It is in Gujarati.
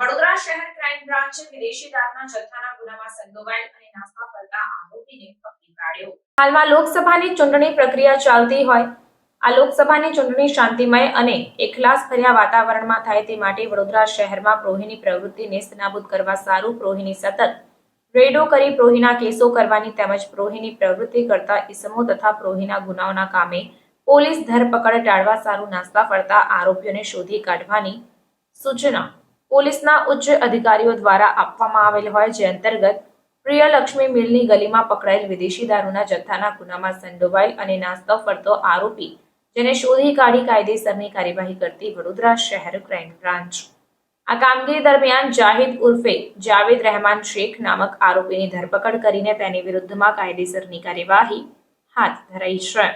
વડોદરા શહેર ક્રાઇમ બ્રાન્ચે વિદેશી દારૂના જથ્થાના ગુનામાં સંડોવાયેલ અને નાસ્તા ફરતા આરોપીને પકડી પાડ્યો। હાલમાં લોકસભાની ચૂંટણી પ્રક્રિયા ચાલતી હોય આ લોકસભાની ચૂંટણી શાંતિમય અને એકલાસભર્યા વાતાવરણમાં થાય તે માટે વડોદરા શહેરમાં પ્રોહીની પ્રવૃત્તિને નાબૂદ કરવા સારું પ્રોહીની સતત રેડો કરી પ્રોહીના કેસો કરવાની તેમજ પ્રોહીની પ્રવૃત્તિ કરતા ઇસમો તથા પ્રોહીના ગુનાઓના કામે પોલીસ ધરપકડ ટાળવા સારું નાસ્તા ફરતા આરોપીઓને શોધી કાઢવાની સૂચના પોલીસના ઉચ્ચ અધિકારીઓ દ્વારા આપવામાં આવેલ હોય, જે અંતર્ગત પ્રિયલક્ષ્મી મિલની ગલીમાં પકડાયેલ વિદેશી દારૂના જથ્થાના ગુનામાં સંડોવાયેલ અને નાસ્તો ફરતો આરોપી જેને શોધી કાઢી કાયદેસરની કાર્યવાહી કરતી વડોદરા શહેર ક્રાઇમ બ્રાન્ચ આ કામગીરી દરમિયાન જાહિદ ઉર્ફે જાવેદ રહેમાન શેખ નામક આરોપીની ધરપકડ કરીને તેની વિરુદ્ધમાં કાયદેસરની કાર્યવાહી હાથ ધરાઈ છે।